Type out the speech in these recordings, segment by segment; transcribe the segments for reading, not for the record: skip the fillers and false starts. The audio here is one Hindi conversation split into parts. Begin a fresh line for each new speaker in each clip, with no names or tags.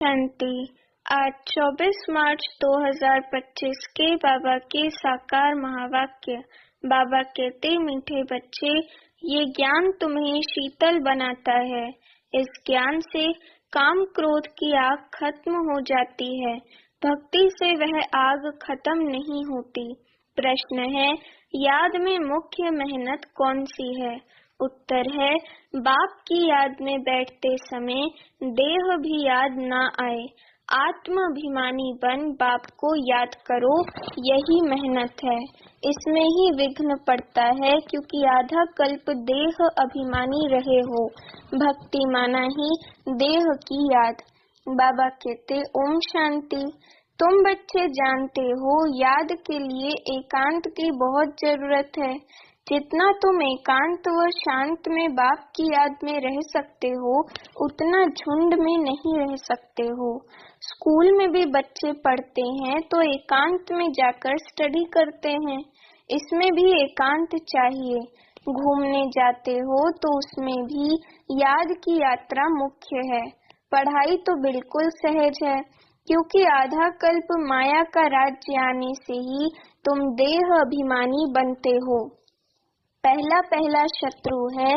शांति। आज 24 मार्च 2025 के बाबा के साकार महावाक्य। बाबा कहते, मीठे बच्चे, ये ज्ञान तुम्हें शीतल बनाता है। इस ज्ञान से काम क्रोध की आग खत्म हो जाती है। भक्ति से वह आग खत्म नहीं होती। प्रश्न है, याद में मुख्य मेहनत कौन सी है? उत्तर है, बाप की याद में बैठते समय देह भी याद ना आए। आत्माभिमानी बन बाप को याद करो, यही मेहनत है। इसमें ही विघ्न पड़ता है, क्योंकि आधा कल्प देह अभिमानी रहे हो। भक्ति माना ही देह की याद। बाबा कहते, ओम शांति। तुम बच्चे जानते हो, याद के लिए एकांत की बहुत जरूरत है। जितना तुम एकांत व शांत में बाप की याद में रह सकते हो, उतना झुंड में नहीं रह सकते हो। स्कूल में भी बच्चे पढ़ते हैं तो एकांत में जाकर स्टडी करते हैं। इसमें भी एकांत चाहिए। घूमने जाते हो तो उसमें भी याद की यात्रा मुख्य है। पढ़ाई तो बिल्कुल सहज है, क्योंकि आधा कल्प माया का राज्य आने से ही तुम देह अभिमानी बनते हो। पहला शत्रु है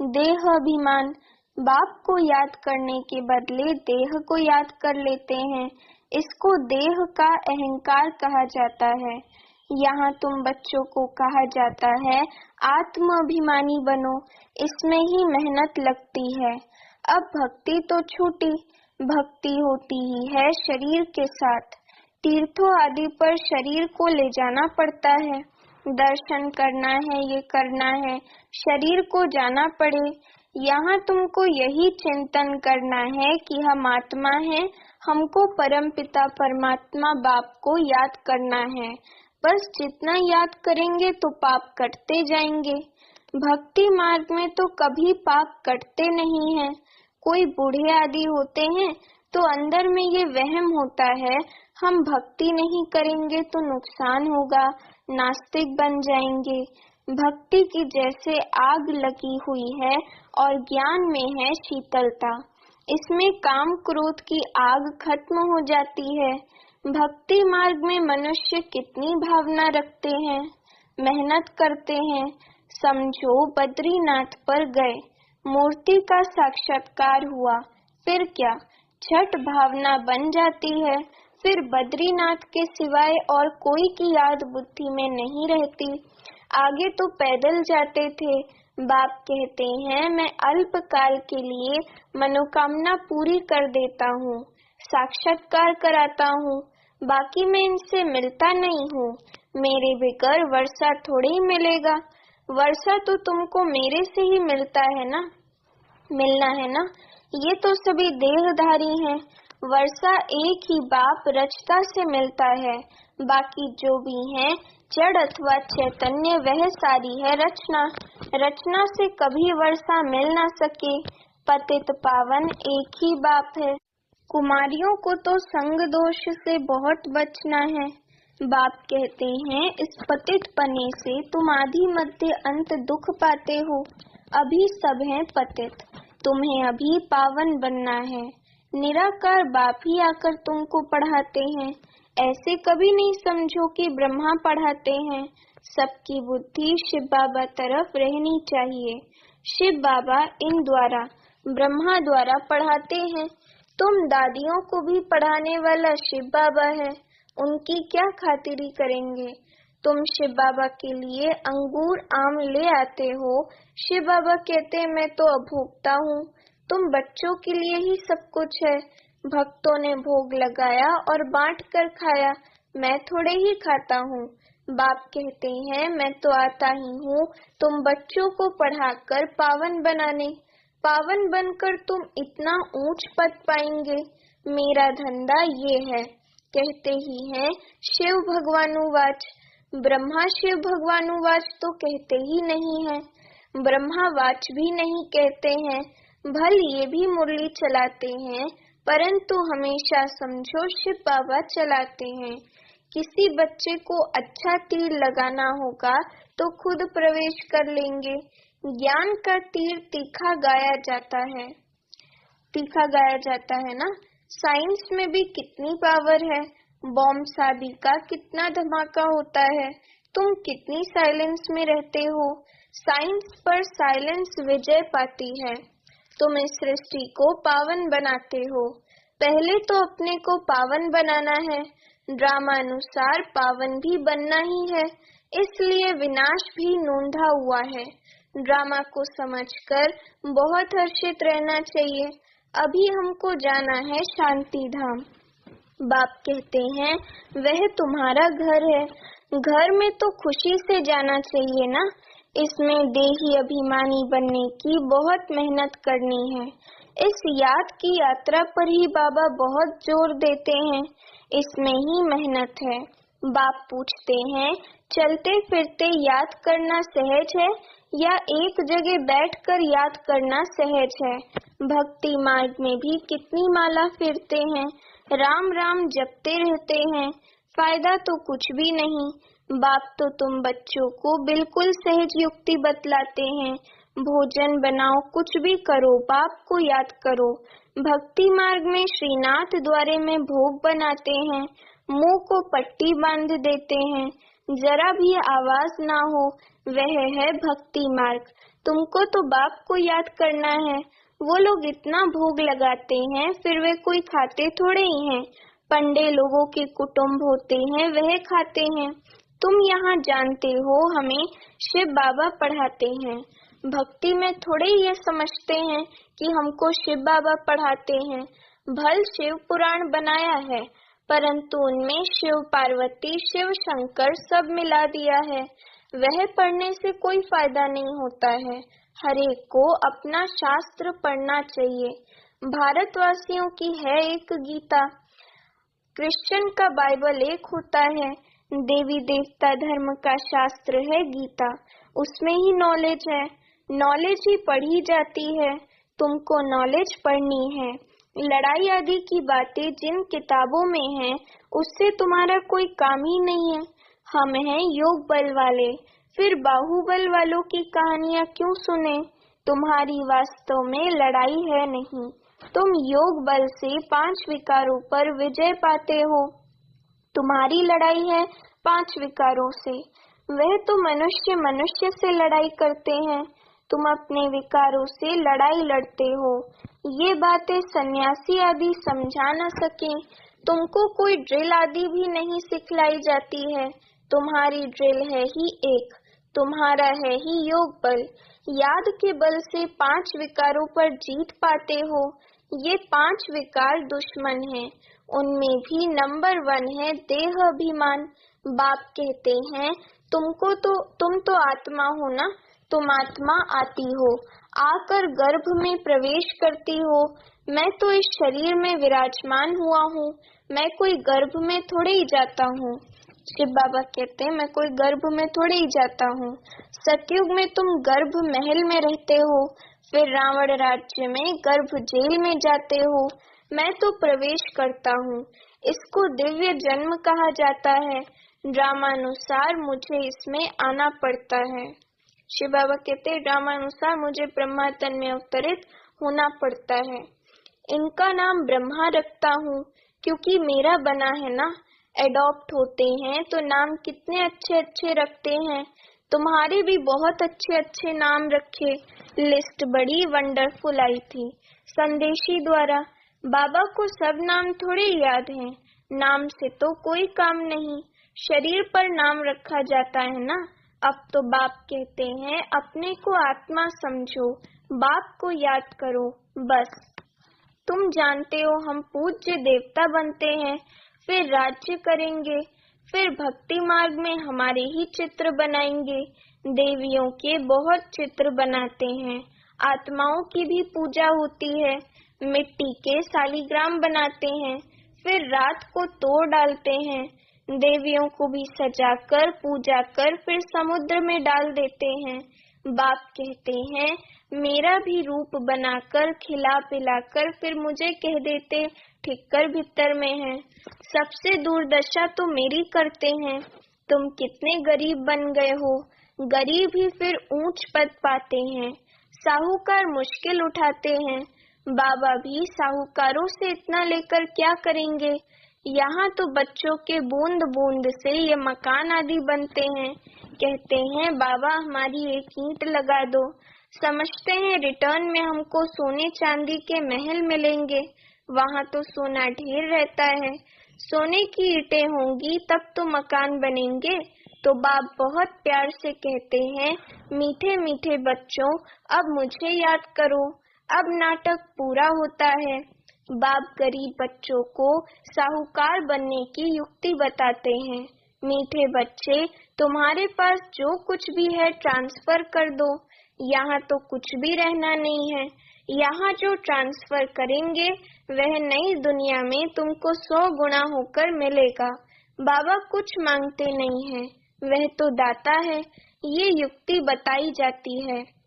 देह अभिमान। बाप को याद करने के बदले देह को याद कर लेते हैं। इसको देह का अहंकार कहा जाता है। यहाँ तुम बच्चों को कहा जाता है, आत्म अभिमानी बनो। इसमें ही मेहनत लगती है। अब भक्ति तो छूटी, भक्ति होती ही है शरीर के साथ। तीर्थों आदि पर शरीर को ले जाना पड़ता है। दर्शन करना है, ये करना है, शरीर को जाना पड़े। यहाँ तुमको यही चिंतन करना है कि हम आत्मा हैं, हमको परमपिता परमात्मा बाप को याद करना है। बस जितना याद करेंगे तो पाप कटते जाएंगे। भक्ति मार्ग में तो कभी पाप कटते नहीं हैं। कोई बूढ़े आदि होते हैं तो अंदर में ये वहम होता है, हम भक्ति नहीं करेंगे तो नुकसान होगा, नास्तिक बन जाएंगे। भक्ति की जैसे आग लगी हुई है और ज्ञान में है शीतलता। इसमें काम क्रोध की आग खत्म हो जाती है। भक्ति मार्ग में मनुष्य कितनी भावना रखते हैं, मेहनत करते हैं। समझो बद्रीनाथ पर गए, मूर्ति का साक्षात्कार हुआ, फिर क्या झट भावना बन जाती है। फिर बद्रीनाथ के सिवाय और कोई की याद बुद्धि में नहीं रहती। आगे तो पैदल जाते थे। बाप कहते हैं, मैं अल्प काल के लिए मनोकामना पूरी कर देता हूँ, साक्षात्कार कराता हूँ, बाकी मैं इनसे मिलता नहीं हूँ। मेरे बगैर वर्षा थोड़ी ही मिलेगा। वर्षा तो तुमको मेरे से ही मिलता है ना, मिलना है ना। ये तो सभी देहधारी हैं। वर्षा एक ही बाप रचता से मिलता है। बाकी जो भी हैं जड़ अथवा चैतन्य, वह सारी है रचना। रचना से कभी वर्षा मिल ना सके। पतित पावन एक ही बाप है। कुमारियों को तो संग दोष से बहुत बचना है। बाप कहते हैं, इस पतित पने से तुम आदि मध्य अंत दुख पाते हो। अभी सब हैं पतित, तुम्हें अभी पावन बनना है। निराकार बाप ही आकर तुमको पढ़ाते हैं। ऐसे कभी नहीं समझो कि ब्रह्मा पढ़ाते हैं। सबकी बुद्धि शिव बाबा तरफ रहनी चाहिए। शिव बाबा इन द्वारा, ब्रह्मा द्वारा पढ़ाते हैं। तुम दादियों को भी पढ़ाने वाला शिव बाबा है, उनकी क्या खातिरी करेंगे। तुम शिव बाबा के लिए अंगूर आम ले आते हो। शिव बाबा कहते, मैं तो अभोक्ता हूँ। तुम बच्चों के लिए ही सब कुछ है। भक्तों ने भोग लगाया और बांट कर खाया, मैं थोड़े ही खाता हूँ। बाप कहते हैं, मैं तो आता ही हूँ तुम बच्चों को पढ़ाकर पावन बनाने। पावन बनकर तुम इतना ऊंच पद पाएंगे। मेरा धंधा ये है। कहते ही हैं, शिव भगवानुवाच। ब्रह्मा शिव भगवानुवाच तो कहते ही नहीं है। ब्रह्मा वाच भी नहीं कहते हैं। भल ये भी मुरली चलाते हैं, परंतु हमेशा समझो शिव बाबा चलाते हैं। किसी बच्चे को अच्छा तीर लगाना होगा तो खुद प्रवेश कर लेंगे। ज्ञान का तीर तीखा गाया जाता है, तीखा गाया जाता है ना। साइंस में भी कितनी पावर है, बॉम्ब शादी का कितना धमाका होता है, तुम कितनी साइलेंस में रहते हो। साइंस पर साइलेंस विजय पाती है। तुम इस सृष्टि को पावन बनाते हो। पहले तो अपने को पावन बनाना है, ड्रामानुसार पावन भी बनना ही है, इसलिए विनाश भी नोंधा हुआ है। ड्रामा को समझकर बहुत हर्षित रहना चाहिए। अभी हमको जाना है शांति धाम। बाप कहते हैं वह तुम्हारा घर है, घर में तो खुशी से जाना चाहिए ना। इसमें देही अभिमानी बनने की बहुत मेहनत करनी है। इस याद की यात्रा पर ही बाबा बहुत जोर देते हैं, इसमें ही मेहनत है। बाप पूछते हैं चलते फिरते याद करना सहज है या एक जगह बैठकर याद करना सहज है। भक्ति मार्ग में भी कितनी माला फिरते हैं, राम राम जपते रहते हैं, फायदा तो कुछ भी नहीं। बाप तो तुम बच्चों को बिल्कुल सहज युक्ति बतलाते हैं। भोजन बनाओ, कुछ भी करो, बाप को याद करो। भक्ति मार्ग में श्रीनाथ द्वारे में भोग बनाते हैं, मुंह को पट्टी बांध देते हैं, जरा भी आवाज ना हो, वह है भक्ति मार्ग। तुमको तो बाप को याद करना है। वो लोग इतना भोग लगाते हैं, फिर वे कोई खाते थोड़े ही हैं। पंडे लोगों के कुटुंब होते हैं, वह खाते हैं। तुम यहाँ जानते हो हमें शिव बाबा पढ़ाते हैं। भक्ति में थोड़े ये समझते हैं कि हमको शिव बाबा पढ़ाते हैं। भल शिव पुराण बनाया है, परंतु उनमें शिव पार्वती, शिव शंकर सब मिला दिया है। वह पढ़ने से कोई फायदा नहीं होता है। हरेक को अपना शास्त्र पढ़ना चाहिए। भारतवासियों की है एक गीता, क्रिश्चियन का बाइबल एक होता है। देवी देवता धर्म का शास्त्र है गीता, उसमें ही नॉलेज है। नॉलेज ही पढ़ी जाती है, तुमको नॉलेज पढ़नी है। लड़ाई आदि की बातें जिन किताबों में हैं, उससे तुम्हारा कोई काम ही नहीं है। हम हैं योग बल वाले, फिर बाहुबल वालों की कहानियां क्यों सुने। तुम्हारी वास्तव में लड़ाई है नहीं, तुम योग बल से 5 विकारों पर विजय पाते हो। तुम्हारी लड़ाई है 5 विकारों से, वह तो मनुष्य मनुष्य से लड़ाई करते हैं, तुम अपने विकारों से लड़ाई लड़ते हो। ये बातें सन्यासी आदि समझा न सके, तुमको कोई ड्रिल आदि भी नहीं सिखलाई जाती है। तुम्हारी ड्रिल है ही एक, तुम्हारा है ही योग बल। याद के बल से 5 विकारों पर जीत पाते हो। ये 5 विकार दुश्मन हैं, उनमें भी नंबर 1 है देह अभिमान। बाप कहते हैं तुम तो आत्मा हो ना, तुम आत्मा आती हो, आकर गर्भ में प्रवेश करती हो। मैं तो इस शरीर में विराजमान हुआ हूँ, मैं कोई गर्भ में थोड़े ही जाता हूँ। शिव बाबा कहते हैं मैं कोई गर्भ में थोड़े ही जाता हूँ। सतयुग में तुम गर्भ महल में रहते हो, फिर रावण राज्य में गर्भ जेल में जाते हो। मैं तो प्रवेश करता हूँ, इसको दिव्य जन्म कहा जाता है। ड्रामानुसार मुझे इसमें आना पड़ता है। शिव बाबा कहते हैं ड्रामानुसार मुझे ब्रह्मा तन में अवतरित होना पड़ता है। इनका नाम ब्रह्मा रखता हूँ क्योंकि मेरा बना है ना। एडॉप्ट होते हैं तो नाम कितने अच्छे अच्छे रखते हैं। तुम्हारे भी बहुत अच्छे अच्छे नाम रखे। लिस्ट बड़ी वंडरफुल आई थी संदेशी द्वारा। बाबा को सब नाम थोड़े याद हैं, नाम से तो कोई काम नहीं, शरीर पर नाम रखा जाता है ना। अब तो बाप कहते हैं अपने को आत्मा समझो, बाप को याद करो बस। तुम जानते हो हम पूज्य देवता बनते हैं, फिर राज्य करेंगे, फिर भक्ति मार्ग में हमारे ही चित्र बनाएंगे। देवियों के बहुत चित्र बनाते हैं, आत्माओं की भी पूजा होती है। मिट्टी के शालिग्राम बनाते हैं, फिर रात को तोड़ डालते हैं। देवियों को भी सजाकर पूजा कर फिर समुद्र में डाल देते हैं। बाप कहते हैं मेरा भी रूप बनाकर खिला पिलाकर फिर मुझे कह देते ठिक्कर भीतर में है। सबसे दुर्दशा तो मेरी करते हैं। तुम कितने गरीब बन गए हो, गरीब ही फिर ऊंच पद पाते हैं। साहूकार मुश्किल उठाते हैं, बाबा भी साहूकारों से इतना लेकर क्या करेंगे? यहाँ तो बच्चों के बूंद बूंद से ये मकान आदि बनते हैं। कहते हैं बाबा हमारी एक ईंट लगा दो, समझते हैं रिटर्न में हमको सोने चांदी के महल मिलेंगे। वहाँ तो सोना ढेर रहता है, सोने की ईंटें होंगी तब तो मकान बनेंगे। तो बाप बहुत प्यार से कहते हैं, मीठे मीठे बच्चों अब मुझे याद करो। अब नाटक पूरा होता है। बाप गरीब बच्चों को साहूकार बनने की युक्ति बताते हैं। मीठे बच्चे, तुम्हारे पास जो कुछ भी है ट्रांसफर कर दो। यहाँ तो कुछ भी रहना नहीं है। यहाँ जो ट्रांसफर करेंगे वह नई दुनिया में तुमको 100 गुना होकर मिलेगा। बाबा कुछ मांगते नहीं है, वह तो दाता है। ये युक्ति बताई जाती है।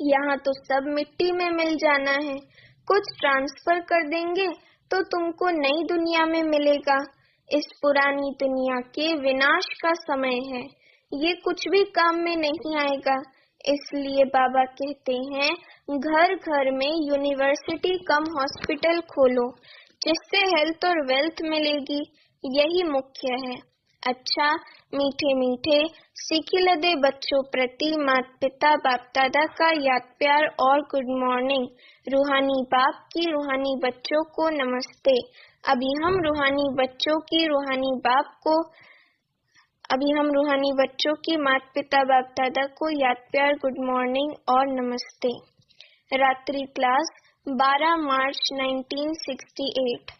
यहाँ तो सब मिट्टी में मिल जाना है। कुछ ट्रांसफर कर देंगे तो तुमको नई दुनिया में मिलेगा। इस पुरानी दुनिया के विनाश का समय है, ये कुछ भी काम में नहीं आएगा। इसलिए बाबा कहते हैं, घर घर में यूनिवर्सिटी कम हॉस्पिटल खोलो, जिससे हेल्थ और वेल्थ मिलेगी। यही मुख्य है। अच्छा मीठे मीठे सिखिलदे बच्चों प्रति माता पिता बाप दादा का याद प्यार और गुड मॉर्निंग। रूहानी बाप की रूहानी बच्चों को नमस्ते। अभी हम रूहानी बच्चों की माता पिता बाप दादा को याद प्यार गुड मॉर्निंग और नमस्ते। रात्रि क्लास 12 मार्च 1968।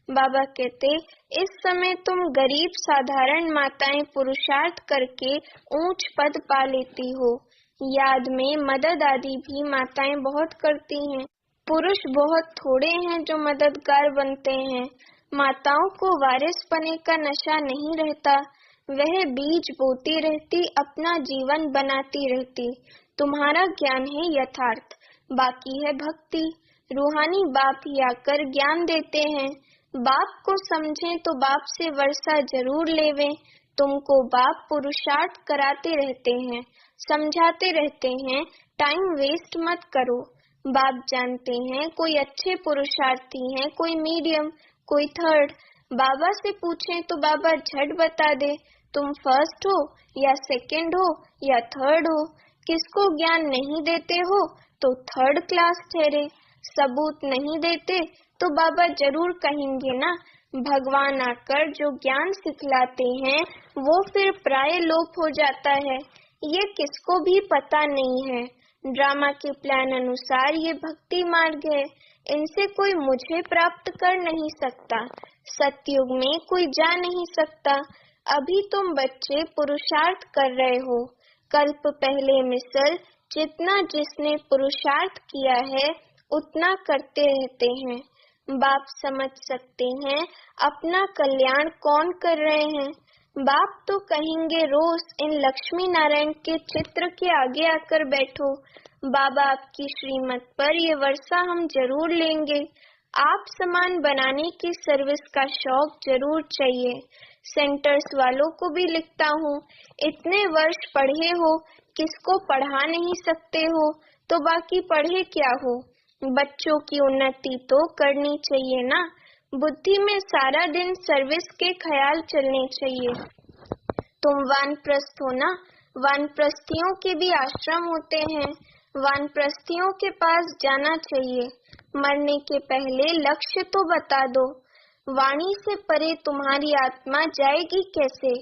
बाबा कहते, इस समय तुम गरीब साधारण माताएं पुरुषार्थ करके ऊंच पद पा लेती हो। याद में मदद आदि भी माताएं बहुत करती हैं। पुरुष बहुत थोड़े हैं जो मददगार बनते हैं। माताओं को वारिस बने का नशा नहीं रहता, वह बीज बोती रहती, अपना जीवन बनाती रहती। तुम्हारा ज्ञान है यथार्थ, बाकी है भक्ति। रूहानी बाप ही आकर ज्ञान देते हैं। बाप को समझें तो बाप से वर्षा जरूर लेवें। तुमको बाप पुरुषार्थ कराते रहते हैं, समझाते रहते हैं, टाइम वेस्ट मत करो। बाप जानते हैं कोई अच्छे पुरुषार्थी हैं, कोई मीडियम, कोई थर्ड। बाबा से पूछें तो बाबा झट बता दे, तुम फर्स्ट हो या सेकंड हो या थर्ड हो। किसको ज्ञान नहीं देते हो तो थर्ड क्लास ठहरे। सबूत नहीं देते तो बाबा जरूर कहेंगे ना। भगवान आकर जो ज्ञान सिखलाते हैं वो फिर प्राय लोप हो जाता है, ये किसको भी पता नहीं है। ड्रामा के प्लान अनुसार ये भक्ति मार्ग है, इनसे कोई मुझे प्राप्त कर नहीं सकता। सतयुग में कोई जा नहीं सकता। अभी तुम बच्चे पुरुषार्थ कर रहे हो। कल्प पहले मिसल जितना जिसने पुरुषार्थ किया है उतना करते रहते हैं। बाप समझ सकते हैं अपना कल्याण कौन कर रहे हैं। बाप तो कहेंगे रोज इन लक्ष्मी नारायण के चित्र के आगे आकर बैठो। बाबा आपकी श्रीमत पर ये वर्षा हम जरूर लेंगे। आप समान बनाने की सर्विस का शौक जरूर चाहिए। सेंटर्स वालों को भी लिखता हूँ, इतने वर्ष पढ़े हो, किसको पढ़ा नहीं सकते हो तो बाकी पढ़े क्या हो। बच्चों की उन्नति तो करनी चाहिए ना। बुद्धि में सारा दिन सर्विस के ख्याल चलने चाहिए। तुम वानप्रस्थ हो ना, वानप्रस्थियों के भी आश्रम होते हैं। वानप्रस्थियों के पास जाना चाहिए। मरने के पहले लक्ष्य तो बता दो। वाणी से परे तुम्हारी आत्मा जाएगी कैसे?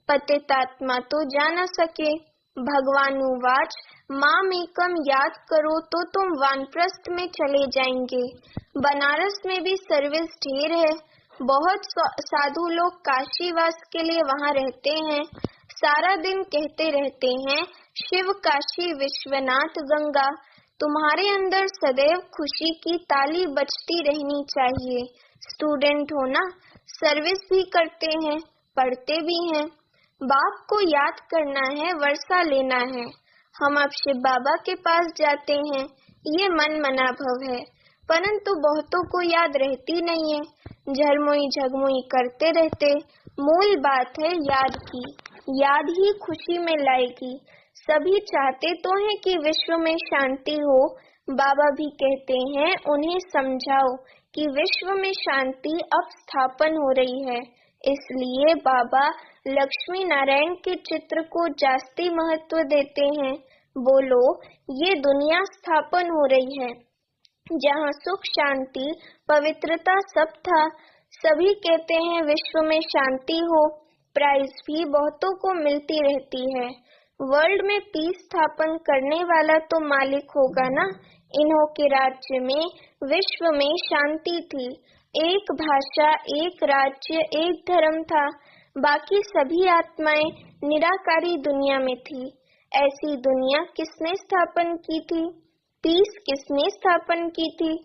पतित आत्मा तो जा न सके। भगवानुवाच माम एकम याद करो तो तुम वानप्रस्थ में चले जाएंगे। बनारस में भी सर्विस ढेर है। बहुत साधु लोग काशीवास के लिए वहाँ रहते हैं। सारा दिन कहते रहते हैं शिव काशी विश्वनाथ गंगा। तुम्हारे अंदर सदैव खुशी की ताली बजती रहनी चाहिए। स्टूडेंट हो ना, सर्विस भी करते हैं, पढ़ते भी हैं। बाप को याद करना है, वर्षा लेना है। हम अब शिव बाबा के पास जाते हैं, ये मन मना भव है, परंतु बहुतों को याद रहती नहीं है। झरमुई झगमुई करते रहते। मूल बात है याद की, याद ही खुशी में लाएगी। सभी चाहते तो हैं कि विश्व में शांति हो, बाबा भी कहते हैं उन्हें समझाओ कि विश्व में शांति अब स्थापन हो रही है। इसलिए बाबा लक्ष्मी नारायण के चित्र को जास्ती महत्व देते हैं। बोलो, ये दुनिया स्थापन हो रही है जहाँ सुख, शांति, पवित्रता सब था। सभी कहते हैं विश्व में शांति हो। प्राइज भी बहुतों को मिलती रहती है। वर्ल्ड में पीस स्थापन करने वाला तो मालिक होगा ना। इन्हों के राज्य में, विश्व में शांति थी। एक भाषा, एक राज्य, एक धर्म था। बाकी सभी आत्माएं निराकारी दुनिया में थी। ऐसी दुनिया किसने स्थापन की थी? पीस किसने स्थापन की थी?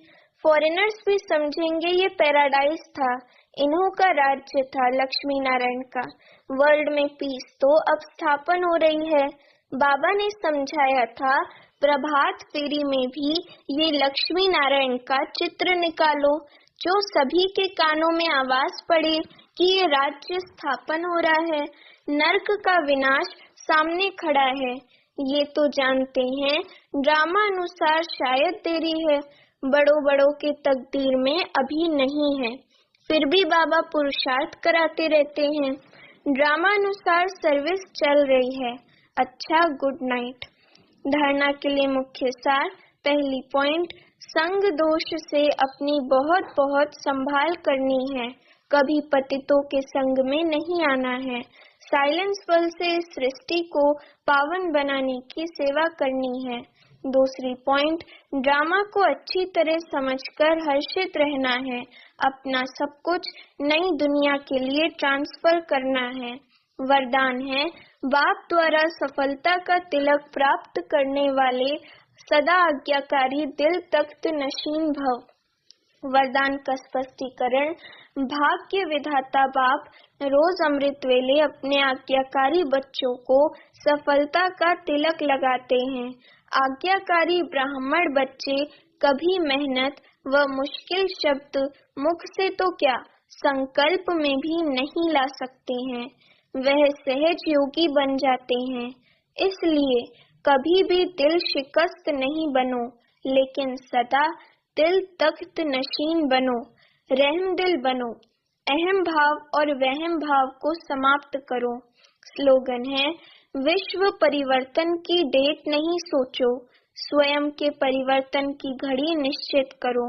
फॉरेनर्स भी समझेंगे ये पैराडाइज था, इन्हों का राज्य था, लक्ष्मी नारायण का। वर्ल्ड में पीस तो अब स्थापन हो रही है। बाबा ने समझाया था, प्रभात फेरी में भी ये लक्ष्मी नारायण का चित्र निकालो, जो सभी के कानों में आवाज पड़े कि ये राज्य स्थापन हो रहा है। नर्क का विनाश सामने खड़ा है। ये तो जानते हैं ड्रामा अनुसार शायद देरी है, बड़ों के तकदीर में अभी नहीं है। फिर भी बाबा पुरुषार्थ कराते रहते हैं। ड्रामा अनुसार सर्विस चल रही है। अच्छा, गुड नाइट। धारणा के लिए मुख्य सार। पहली पॉइंट, संग दोष से अपनी बहुत बहुत संभाल करनी है। कभी पतितों के संग में नहीं आना है। साइलेंस बल से इस सृष्टि को पावन बनाने की सेवा करनी है। दूसरी पॉइंट, ड्रामा को अच्छी तरह समझकर हर्षित रहना है। अपना सब कुछ नई दुनिया के लिए ट्रांसफर करना है। वरदान है, बाप द्वारा सफलता का तिलक प्राप्त करने वाले सदा आज्ञाकारी दिल तख्त नशीन भव। वरदान का स्पष्टीकरण, भाग्य विधाता बाप रोज अमृत वेले अपने आज्ञाकारी बच्चों को सफलता का तिलक लगाते हैं। आज्ञाकारी ब्राह्मण बच्चे कभी मेहनत व मुश्किल शब्द मुख से तो क्या, संकल्प में भी नहीं ला सकते हैं। वह सहज योगी बन जाते हैं। इसलिए कभी भी दिल शिकस्त नहीं बनो, लेकिन सदा दिल तख्त नशीन बनो, रहम दिल बनो। अहम भाव और वहम भाव को समाप्त करो। स्लोगन है, विश्व परिवर्तन की डेट नहीं सोचो, स्वयं के परिवर्तन की घड़ी निश्चित करो।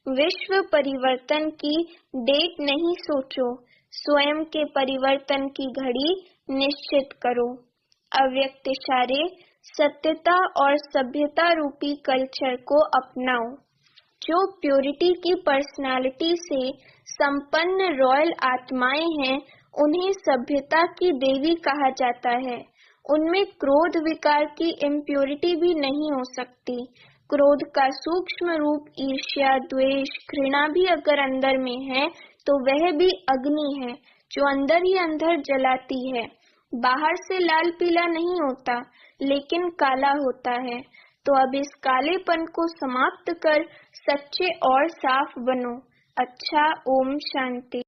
विश्व परिवर्तन की डेट नहीं सोचो, स्वयं के परिवर्तन की घड़ी निश्चित करो। अव्यक्त इशारे, सत्यता और सभ्यता रूपी कल्चर को अपनाओ। जो प्योरिटी की पर्सनालिटी से संपन्न रॉयल आत्माएं हैं, उन्हें सभ्यता की देवी कहा जाता है। उनमें क्रोध विकार की इम्प्योरिटी भी नहीं हो सकती। क्रोध का सूक्ष्म रूप ईर्ष्या, द्वेष, घृणा भी अगर अंदर में है तो वह भी अग्नि है जो अंदर ही अंदर जलाती है। बाहर से लाल पीला नहीं होता, लेकिन काला होता है। तो अब इस कालेपन को समाप्त कर सच्चे और साफ बनो। अच्छा, ओम शांति।